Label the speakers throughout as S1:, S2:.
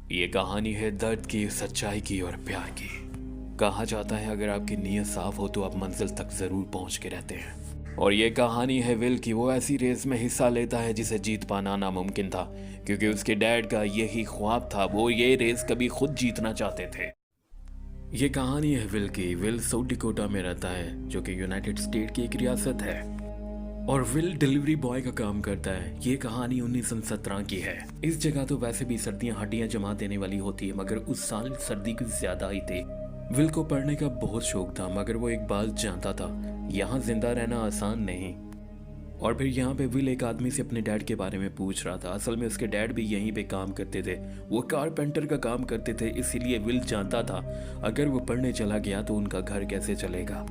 S1: ये कहानी है दर्द की, सच्चाई की और प्यार की। कहा जाता है अगर आपकी नीयत साफ हो तो आप मंजिल तक जरूर पहुंच के रहते हैं। और ये कहानी है विल की। वो ऐसी रेस में हिस्सा लेता है जिसे जीत पाना नामुमकिन था, क्योंकि उसके डैड का यही ख्वाब था। वो ये रेस कभी खुद जीतना चाहते थे। ये कहानी है विल की। विल साउथ डिकोटा में रहता है, जो कि यूनाइटेड स्टेट की एक रियासत है, और विल डिलीवरी बॉय का काम करता है। ये कहानी 1917 की है। इस जगह तो वैसे भी सर्दियां हड्डियां जमा देने वाली होती है, मगर उस साल सर्दी कुछ ज्यादा ही थी। विल को पढ़ने का बहुत शौक था, मगर वो एक बात जानता था, यहाँ जिंदा रहना आसान नहीं। और फिर यहाँ पे विल एक आदमी से अपने डैड के बारे में पूछ रहा था। असल में उसके डैड भी यहीं पे काम करते थे। वो कारपेंटर का काम करते थे, इसीलिए विल जानता था अगर वो पढ़ने चला गया तो उनका घर कैसे चलेगा।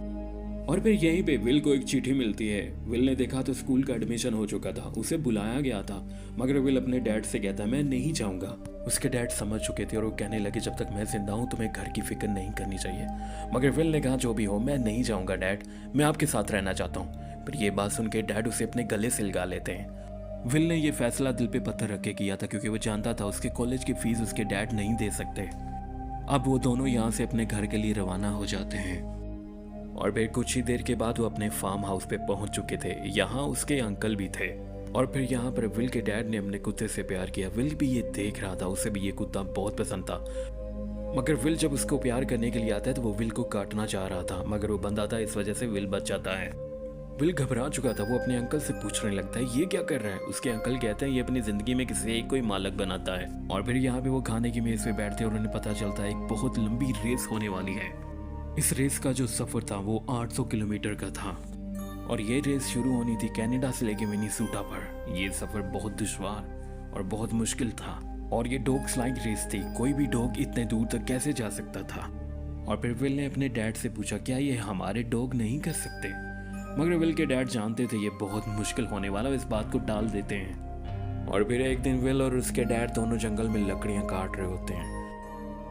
S1: और फिर यहीं पे विल को एक चिट्ठी मिलती है। विल ने देखा तो स्कूल का एडमिशन हो चुका था, उसे बुलाया गया था, मगर विल अपने डैड से कहता मैं नहीं जाऊंगा। उसके डैड समझ चुके थे और वो कहने लगे जब तक मैं जिंदा हूँ तुम्हें घर की फिक्र नहीं करनी चाहिए। मगर विल ने कहा जो भी हो मैं नहीं जाऊंगा डैड, मैं आपके साथ रहना चाहता हूँ। पर ये बात सुन के डैड उसे अपने गले से लगा लेते हैं। विल ने यह फैसला दिल पे पत्थर रख के किया था, क्योंकि वो जानता था उसके कॉलेज की फीस उसके डैड नहीं दे सकते। अब वो दोनों यहाँ से अपने घर के लिए रवाना हो जाते हैं। और फिर कुछ ही देर के बाद वो अपने फार्म हाउस पे पहुंच चुके थे। यहाँ उसके अंकल भी थे। और फिर यहाँ पर विल के डैड ने अपने कुत्ते से प्यार किया। विल भी ये देख रहा था, उसे भी ये कुत्ता बहुत पसंद था। मगर विल जब उसको प्यार करने के लिए आता है तो वो विल को काटना चाह रहा था, मगर वो बंद आता है, इस वजह से विल बच जाता है। विल घबरा चुका था। वो अपने अंकल से पूछने लगता है ये क्या कर रहा है। उसके अंकल कहते हैं ये अपनी जिंदगी में किसी एक को ही मालक बनाता है। और फिर यहाँ पे वो खाने की मेज पे बैठते हैं और उन्हें पता चलता है एक बहुत लंबी रेस होने वाली है। इस रेस का जो सफर था वो 800 किलोमीटर का था, और ये रेस शुरू होनी थी कनाडा से लेके मिनीसोटा पर। ये सफर बहुत दुश्वार और बहुत मुश्किल था, और ये डॉग स्लाइड रेस थी। कोई भी डॉग इतने दूर तक कैसे जा सकता था। और फिर विल ने अपने डैड से पूछा क्या ये हमारे डॉग नहीं कर सकते। मगर विल के डैड जानते थे ये बहुत मुश्किल होने वाला, इस बात को टाल देते हैं। और फिर एक दिन विल और उसके डैड दोनों जंगल में लकड़ियां काट रहे होते हैं।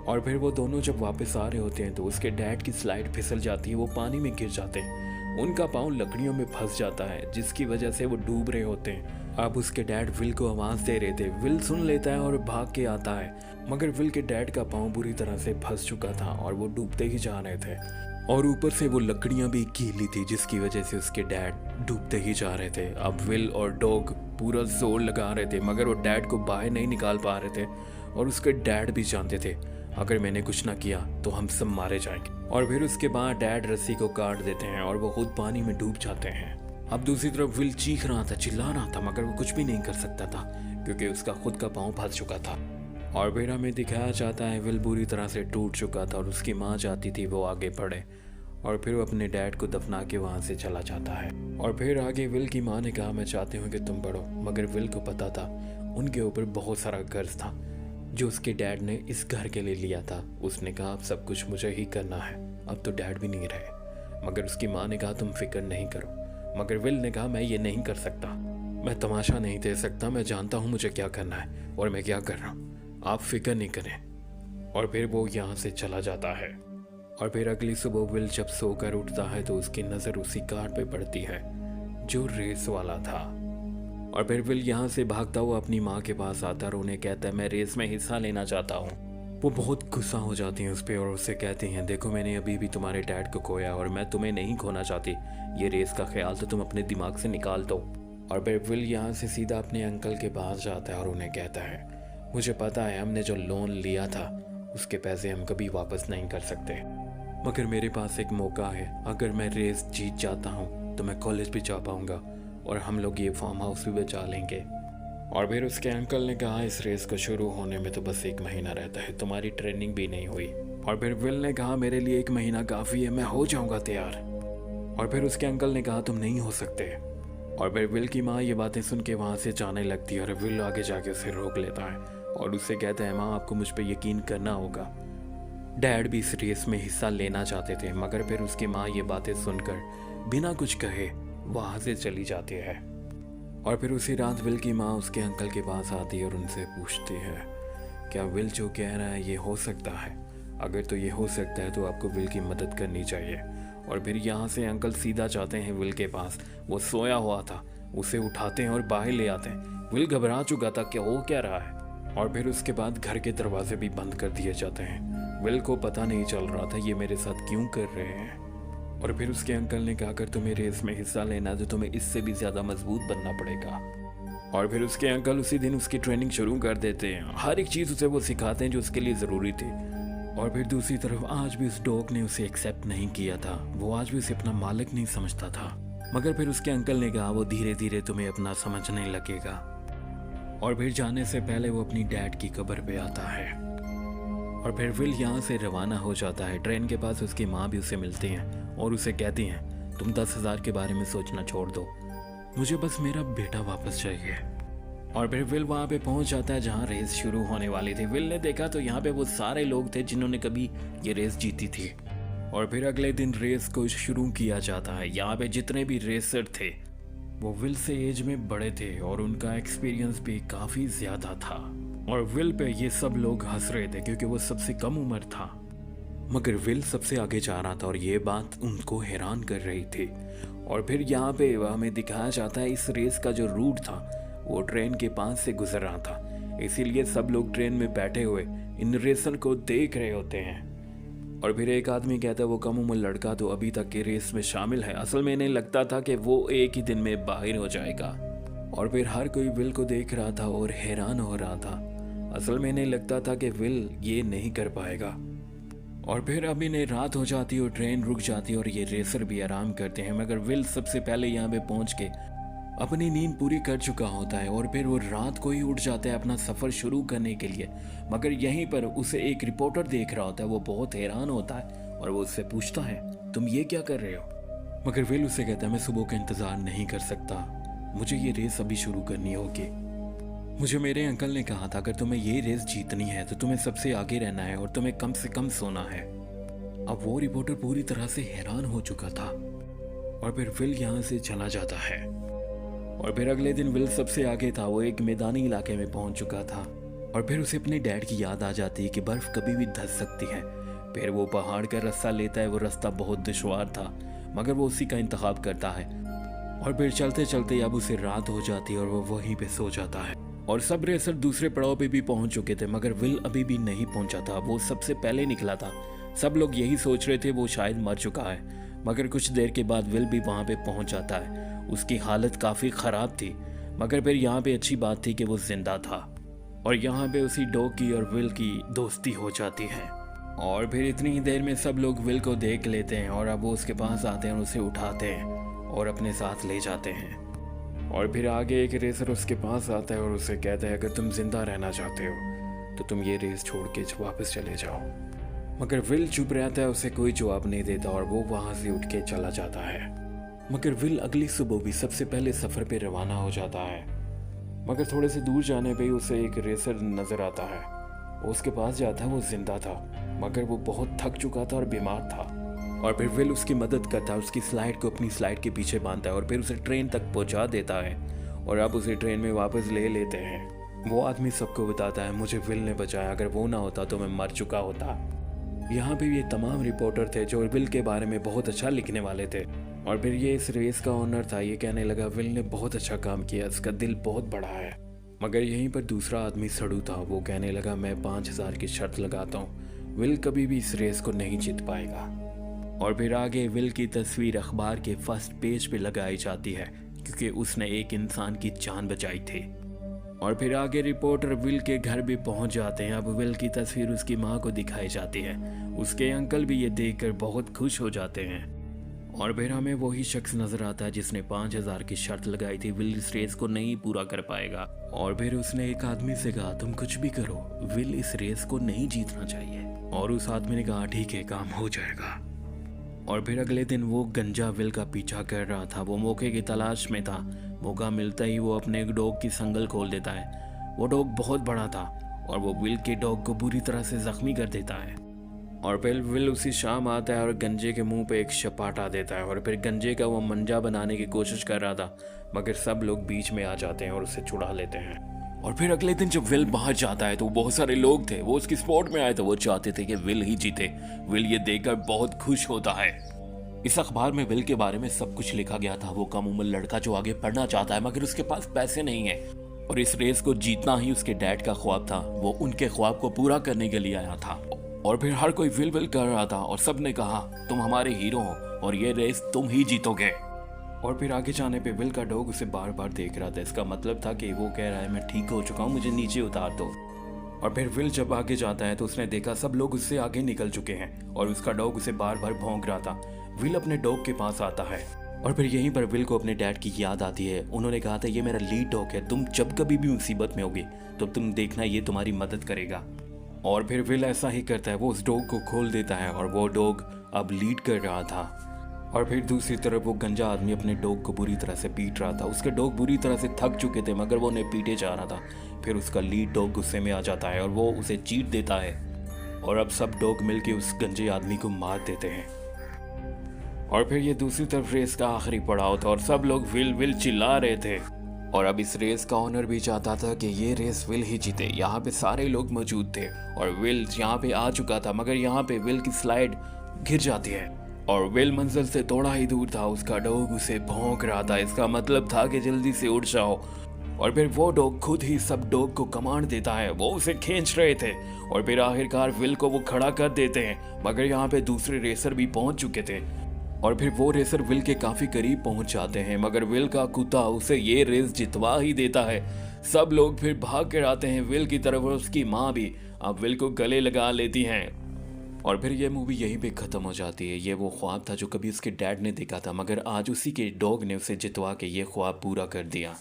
S1: और फिर वो दोनों जब वापस आ रहे होते हैं तो उसके डैड की स्लाइड फिसल जाती है। वो पानी में गिर जाते हैं। उनका पाँव लकड़ियों में फंस जाता है, जिसकी वजह से वो डूब रहे होते हैं। अब उसके डैड विल को आवाज दे रहे थे। विल सुन लेता है और भाग के आता है, मगर विल के डैड का पाँव बुरी तरह से फंस चुका था और वो डूबते ही जा रहे थे। और ऊपर से वो लकड़ियां भी गीली थी, जिसकी वजह से उसके डैड डूबते ही जा रहे थे। अब विल और डॉग पूरा जोर लगा रहे थे, मगर वो डैड को बाहर नहीं निकाल पा रहे थे। और उसके डैड भी जानते थे अगर मैंने कुछ ना किया तो हम सब मारे जाएंगे। और फिर उसके बाद डैड रस्सी को काट देते हैं और वो खुद पानी में डूब जाते हैं। अब दूसरी तरफ विल चीख रहा था, चिल्ला रहा था, मगर वो कुछ भी नहीं कर सकता था, क्योंकि उसका खुद का पाँव फंस चुका था। और फिर हमें दिखाया जाता है विल बुरी तरह से टूट चुका था और उसकी माँ चाहती थी वो आगे बढ़े। और फिर वो अपने डैड को दफना के वहाँ से चला जाता है। और फिर आगे विल की माँ ने कहा मैं चाहती हूँ कि तुम बढ़ो। मगर विल को पता था उनके ऊपर बहुत सारा कर्ज था जो उसके डैड ने इस घर के लिए लिया था। उसने कहा अब सब कुछ मुझे ही करना है, अब तो डैड भी नहीं रहे। मगर उसकी माँ ने कहा तुम फिक्र नहीं करो। मगर विल ने कहा मैं ये नहीं कर सकता, मैं तमाशा नहीं दे सकता, मैं जानता हूँ मुझे क्या करना है और मैं क्या कर रहा हूँ, आप फिक्र नहीं करें। और फिर वो यहाँ से चला जाता है। और फिर अगली सुबह विल जब सोकर उठता है तो उसकी नज़र उसी कार पे पड़ती है जो रेस वाला था। और फिर विल यहाँ से भागता हुआ अपनी माँ के पास आता और उन्हें कहता है मैं रेस में हिस्सा लेना चाहता हूँ। वो बहुत गुस्सा हो जाती हैं उस पर और उससे कहती हैं देखो मैंने अभी भी तुम्हारे डैड को खोया और मैं तुम्हें नहीं खोना चाहती। ये रेस का ख्याल तो तुम अपने दिमाग से निकाल दो। और फिर विल यहाँ से सीधा अपने अंकल के पास जाता है और उन्हें कहता है मुझे पता है हमने जो लोन लिया था उसके पैसे हम कभी वापस नहीं कर सकते, मगर मेरे पास एक मौका है। अगर मैं रेस जीत जाता हूँ तो मैं कॉलेज भी जा पाऊँगा और हम लोग ये फार्म हाउस भी बचा लेंगे। और फिर उसके अंकल ने कहा इस रेस को शुरू होने में तो बस 1 महीना रहता है, तुम्हारी ट्रेनिंग भी नहीं हुई। और फिर विल ने कहा मेरे लिए 1 महीना काफ़ी है, मैं हो जाऊंगा तैयार। और फिर उसके अंकल ने कहा तुम नहीं हो सकते। और फिर विल की माँ ये बातें सुन के वहाँ से जाने लगती है और विल आगे जाके उसे रोक लेता है और उससे कहता है माँ आपको मुझ पर यकीन करना होगा। डैड भी इस रेस में हिस्सा लेना चाहते थे, मगर फिर उसकी माँ ये बातें सुनकर बिना कुछ कहे वहाँ से चली जाती है। और फिर उसी रात विल की माँ उसके अंकल के पास आती है और उनसे पूछती है क्या विल जो कह रहा है ये हो सकता है। अगर तो ये हो सकता है तो आपको विल की मदद करनी चाहिए। और फिर यहाँ से अंकल सीधा जाते हैं विल के पास। वो सोया हुआ था, उसे उठाते हैं और बाहर ले आते हैं। विल घबरा चुका था कि हो क्या रहा है। और फिर उसके बाद घर के दरवाजे भी बंद कर दिए जाते हैं। विल को पता नहीं चल रहा था ये मेरे साथ क्यों कर रहे हैं। और फिर उसके अंकल ने कहा अगर तुम्हें रेस में हिस्सा लेना है तो तुम्हें इससे भी ज़्यादा मजबूत बनना पड़ेगा। और फिर उसके अंकल उसी दिन उसकी ट्रेनिंग शुरू कर देते हैं। हर एक चीज़ उसे वो सिखाते हैं जो उसके लिए ज़रूरी थी। और फिर दूसरी तरफ आज भी उस डॉग ने उसे एक्सेप्ट नहीं किया था। वो आज भी उसे अपना मालिक नहीं समझता था। मगर फिर उसके अंकल ने कहा वो धीरे धीरे तुम्हें अपना समझने लगेगा। और फिर जाने से पहले वो अपनी डैड की कब्र पे आता है। और फिर विल यहाँ से रवाना हो जाता है। ट्रेन के पास उसकी माँ भी उसे मिलती हैं और उसे कहती हैं तुम 10,000 के बारे में सोचना छोड़ दो, मुझे बस मेरा बेटा वापस चाहिए। और फिर विल वहाँ पे पहुँच जाता है जहाँ रेस शुरू होने वाली थी। विल ने देखा तो यहाँ पे वो सारे लोग थे जिन्होंने कभी ये रेस जीती थी। और फिर अगले दिन रेस को शुरू किया जाता है। यहाँ पे जितने भी रेसर थे वो विल से एज में बड़े थे और उनका एक्सपीरियंस भी काफ़ी ज़्यादा था। और विल पे ये सब लोग हंस रहे थे क्योंकि वो सबसे कम उम्र था। मगर विल सबसे आगे जा रहा था और ये बात उनको हैरान कर रही थी। और फिर यहाँ पे हमें दिखाया जाता है इस रेस का जो रूट था वो ट्रेन के पास से गुजर रहा था। इसीलिए सब लोग ट्रेन में बैठे हुए इन रेसर को देख रहे होते हैं। और फिर एक आदमी कहता है वो कम उम्र लड़का तो अभी तक के रेस में शामिल है, असल में इन्हें लगता था कि वो एक ही दिन में बाहर हो जाएगा। और फिर हर कोई विल को देख रहा था और हैरान हो रहा था। असल में इन्हें लगता था कि विल ये नहीं कर पाएगा। और फिर अब इन्हें रात हो जाती है और ट्रेन रुक जाती है और ये रेसर भी आराम करते हैं। मगर विल सबसे पहले यहाँ पे पहुँच के अपनी नींद पूरी कर चुका होता है और फिर वो रात को ही उठ जाता है अपना सफ़र शुरू करने के लिए। मगर यहीं पर उसे एक रिपोर्टर देख रहा होता है। वो बहुत हैरान होता है और वो उससे पूछता है तुम ये क्या कर रहे हो। मगर विल उससे कहता है मैं सुबह का इंतज़ार नहीं कर सकता, मुझे ये रेस अभी शुरू करनी होगी। मुझे मेरे अंकल ने कहा था अगर तुम्हें ये रेस जीतनी है तो तुम्हें सबसे आगे रहना है और तुम्हें कम से कम सोना है। अब वो रिपोर्टर पूरी तरह से हैरान हो चुका था। और फिर विल यहाँ से चला जाता है। और फिर अगले दिन विल सबसे आगे था। वो एक मैदानी इलाके में पहुंच चुका था। और फिर उसे अपने डैड की याद आ जाती है कि बर्फ़ कभी भी धंस सकती है। फिर वो पहाड़ का रास्ता लेता है। वो रास्ता बहुत दुश्वार था मगर वो उसी का इंतखाब करता है। और फिर चलते चलते अब उसे रात हो जाती है और वो वहीं पे सो जाता है। और सब रेसर दूसरे पड़ाव पे भी पहुंच चुके थे मगर विल अभी भी नहीं पहुंचा था। वो सबसे पहले निकला था। सब लोग यही सोच रहे थे वो शायद मर चुका है। मगर कुछ देर के बाद विल भी वहाँ पे पहुँच जाता है। उसकी हालत काफ़ी ख़राब थी मगर फिर यहाँ पे अच्छी बात थी कि वो जिंदा था। और यहाँ पे उसी डॉग की और विल की दोस्ती हो जाती है। और फिर इतनी ही देर में सब लोग विल को देख लेते हैं और अब वो उसके पास आते हैं और उसे उठाते हैं और अपने साथ ले जाते हैं। और फिर आगे एक रेसर उसके पास आता है और उसे कहता है अगर तुम जिंदा रहना चाहते हो तो तुम ये रेस छोड़ के वापस चले जाओ। मगर विल चुप रहता है, उसे कोई जवाब नहीं देता और वो वहाँ से उठ के चला जाता है। मगर विल अगली सुबह भी सबसे पहले सफ़र पे रवाना हो जाता है। मगर थोड़े से दूर जाने पे ही उसे एक रेसर नज़र आता है। वो उसके पास जाता है। वो जिंदा था मगर वो बहुत थक चुका था और बीमार था। और फिर विल उसकी मदद करता है, उसकी स्लाइड को अपनी स्लाइड के पीछे बांधता है और फिर उसे ट्रेन तक पहुंचा देता है। और अब उसे ट्रेन में वापस ले लेते हैं। वो आदमी सबको बताता है मुझे विल ने बचाया, अगर वो ना होता तो मैं मर चुका होता। यहाँ पे ये तमाम रिपोर्टर थे जो विल के बारे में बहुत अच्छा लिखने वाले थे। और फिर ये इस रेस का ओनर था। ये कहने लगा विल ने बहुत अच्छा काम किया, इसका दिल बहुत बड़ा है। मगर यहीं पर दूसरा आदमी सड़ू था। वो कहने लगा मैं 5,000 की शर्त लगाता हूँ, विल कभी भी इस रेस को नहीं जीत पाएगा। और फिर आगे विल की तस्वीर अखबार के फर्स्ट पेज पे लगाई जाती है क्योंकि उसने एक इंसान की जान बचाई थी। और फिर आगे रिपोर्टर विल के घर भी पहुंच जाते हैं। अब विल की तस्वीर उसकी माँ को दिखाई जाती है। उसके अंकल भी ये देखकर बहुत खुश हो जाते हैं। और फिर हमें वही शख्स नजर आता है जिसने 5,000 की शर्त लगाई थी, विल इस रेस को नहीं पूरा कर पाएगा। और फिर उसने एक आदमी से कहा तुम कुछ भी करो, विल इस रेस को नहीं जीतना चाहिए। और उस आदमी ने कहा ठीक है, काम हो जाएगा। और फिर अगले दिन वो गंजा विल का पीछा कर रहा था। वो मौके की तलाश में था। मौका मिलता ही वो अपने डॉग की संगल खोल देता है। वो डॉग बहुत बड़ा था और वो विल के डॉग को बुरी तरह से जख्मी कर देता है। और फिर विल उसी शाम आता है और गंजे के मुंह पे एक शपाटा देता है। और फिर गंजे का वो मंजा बनाने की कोशिश कर रहा था मगर सब लोग बीच में आ जाते हैं और उसे छुड़ा लेते हैं। और फिर अगले दिन जब विल बाहर जाता है तो बहुत सारे लोग थे, वो उसकी सपोर्ट में आए, तो वो चाहते थे कि विल ही जीते। विल ये देखकर बहुत खुश होता है। इस अखबार में विल के बारे में सब कुछ लिखा गया था। वो कम उम्र लड़का जो आगे पढ़ना चाहता है मगर उसके पास पैसे नहीं है। और इस रेस को जीतना ही उसके डैड का ख्वाब था। वो उनके ख्वाब को पूरा करने के लिए आया था। और फिर हर कोई विल विल कर रहा था और सबने कहा तुम हमारे हीरो हो और ये रेस तुम ही जीतोगे। और फिर आगे जाने पे विल का डॉग उसे बार बार देख रहा था। इसका मतलब था कि वो कह रहा है मैं ठीक हो चुका हूँ, मुझे नीचे उतार दो। और फिर विल जब आगे जाता है तो उसने देखा सब लोग उससे आगे निकल चुके हैं और उसका डॉग उसे बार बार भौंक रहा था। विल अपने डॉग के पास आता है और फिर यहीं पर विल को अपने डैड की याद आती है। उन्होंने कहा था ये मेरा लीड डॉग है, तुम जब कभी भी मुसीबत में होगे तो तुम देखना ये तुम्हारी मदद करेगा। और फिर विल ऐसा ही करता है, वो उस डॉग को खोल देता है और वो डॉग अब लीड कर रहा था। और फिर दूसरी तरफ वो गंजा आदमी अपने डॉग को बुरी तरह से पीट रहा था। उसके डॉग बुरी तरह से थक चुके थे मगर वो उन्हें पीटे जा रहा था। फिर उसका लीड डॉग गुस्से में आ जाता है और वो उसे चीट देता है और अब सब डॉग मिलके उस गंजे आदमी को मार देते हैं। और फिर ये दूसरी तरफ रेस का आखिरी पड़ाव था और सब लोग विल विल चिल्ला रहे थे। और अब इस रेस का ऑनर भी चाहता था कि ये रेस विल ही जीते। यहाँ पे सारे लोग मौजूद थे और विल यहाँ पे आ चुका था मगर यहाँ पे विल की स्लाइड गिर जाती है और विल मंजिल से थोड़ा ही दूर था। उसका डॉग उसे भौंक रहा था, इसका मतलब था कि जल्दी से उठ जाओ। और फिर वो डॉग खुद ही सब डॉग को कमांड देता है, वो उसे खींच रहे थे और फिर आखिरकार विल को वो खड़ा कर देते हैं मगर यहाँ पे दूसरे रेसर भी पहुंच चुके थे। और फिर वो रेसर विल के काफी करीब पहुंच जाते हैं मगर विल का कुत्ता उसे ये रेस जितवा ही देता है। सब लोग फिर भाग कर आते हैं विल की तरफ और उसकी माँ भी अब विल को गले लगा लेती हैं। और फिर ये मूवी यहीं पे ख़त्म हो जाती है। ये वो ख्वाब था जो कभी उसके डैड ने देखा था मगर आज उसी के डॉग ने उसे जितवा के ये ख्वाब पूरा कर दिया।